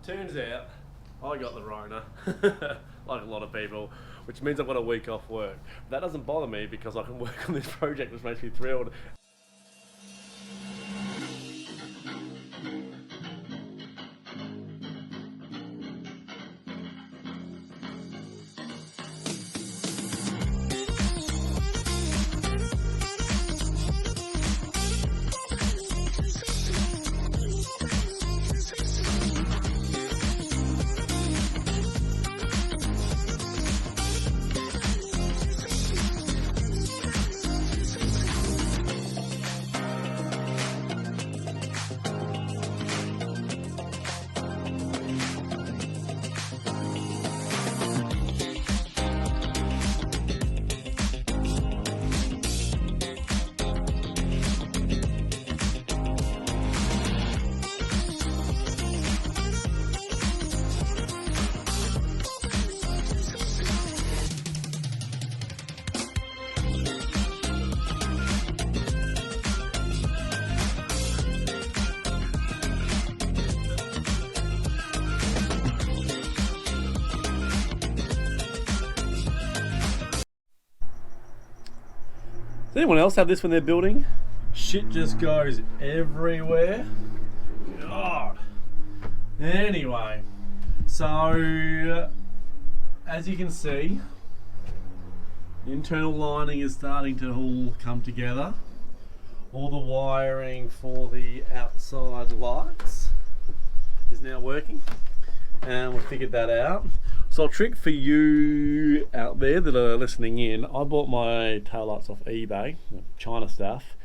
Turns out I got the Rona, like a lot of people, which means I've got a week off work. That doesn't bother me because I can work on this project, which makes me thrilled. Does anyone else have this when they're building? Shit just goes everywhere. God. Anyway, so as you can see, the internal lining is starting to all come together. All the wiring for the outside lights is now working, and we figured that out. So a trick for you out there that are listening in, I bought my taillights off eBay, China stuff,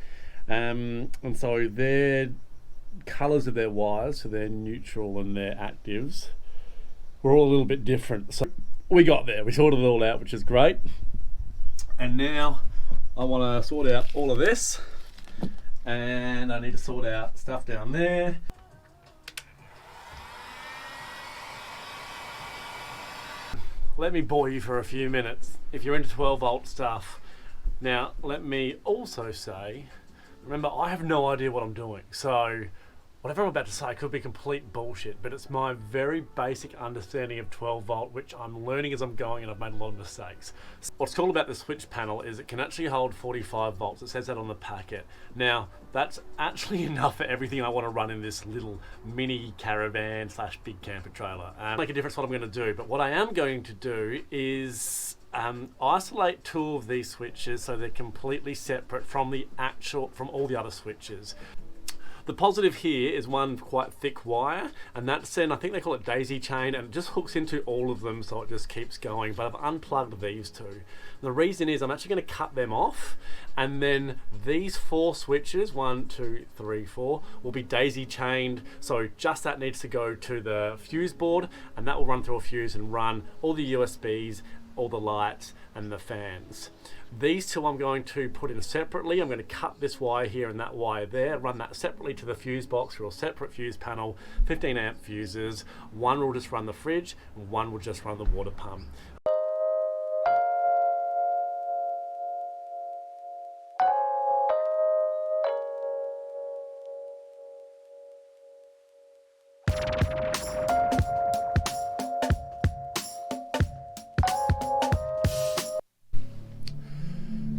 and so their colours of their wires, so their neutral and their actives, were all a little bit different. So we got there, we sorted it all out, which is great. And now I want to sort out all of this, and I need to sort out stuff down there. Let me bore you for a few minutes if you're into 12 volt stuff. Now, let me also say, remember, I have no idea what I'm doing. So whatever I'm about to say could be complete bullshit, but it's my very basic understanding of 12 volt, which I'm learning as I'm going, and I've made a lot of mistakes. What's cool about the switch panel is it can actually hold 45 volts. It says that on the packet. Now, that's actually enough for everything I want to run in this little mini caravan slash big camper trailer. Make a difference what I'm going to do, but what I am going to do is isolate two of these switches so they're completely separate from all the other switches. The positive here is one quite thick wire, and that's in, I think they call it daisy chain, and it just hooks into all of them, so it just keeps going. But I've unplugged these two. The reason is I'm actually going to cut them off, and then these four switches, 1, 2, 3, 4, will be daisy chained. So just that needs to go to the fuse board, and that will run through a fuse and run all the USBs, all the lights and the fans. These two I'm going to put in separately. I'm going to cut this wire here and that wire there, run that separately to the fuse box through a separate fuse panel, 15 amp fuses. One will just run the fridge and one will just run the water pump.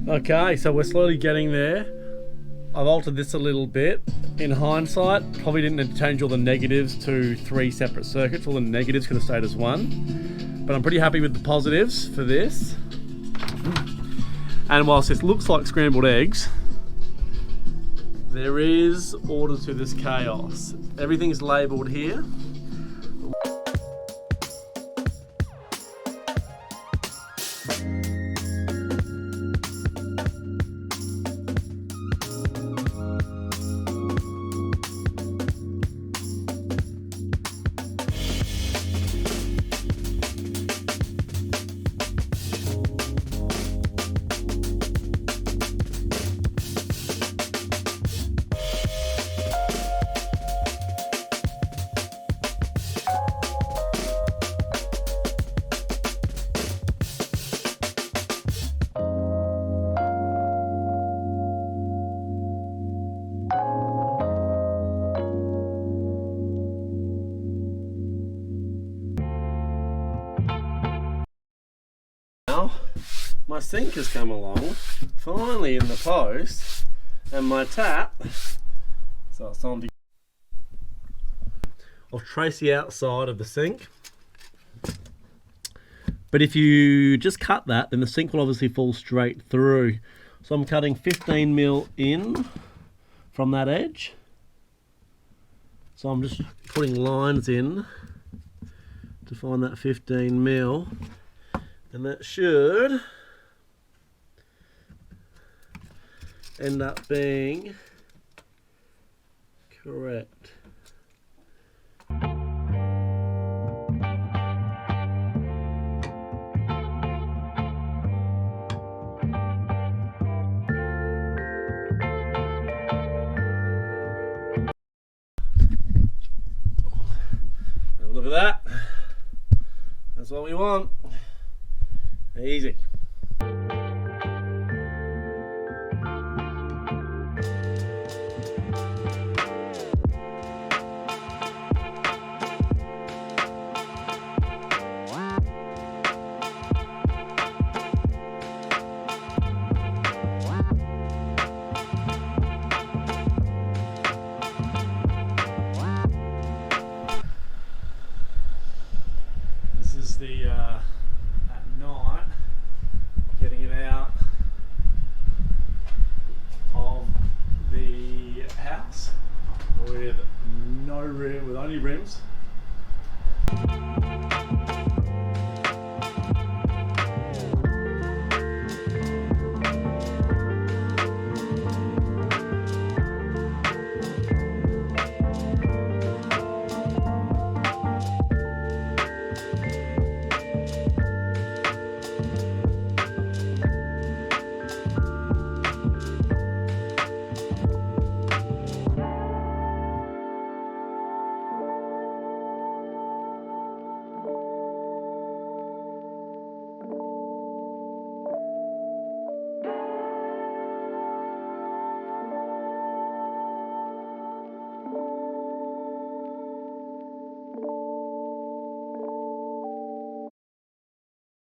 Okay, so we're slowly getting there. I've altered this a little bit. In hindsight, probably didn't need to change all the negatives to 3 separate circuits. All the negatives could have stayed as one. But I'm pretty happy with the positives for this. And whilst this looks like scrambled eggs, there is order to this chaos. Everything's labelled here. my sink has come along, finally in the post, and my tap. So it's time to. I'll trace the outside of the sink. But if you just cut that, then the sink will obviously fall straight through. So I'm cutting 15mm in from that edge. So I'm just putting lines in to find that 15mm, and that should end up being correct. Look at that. That's what we want. Easy. This is the at night, getting it out of the house with no rim, with only rims.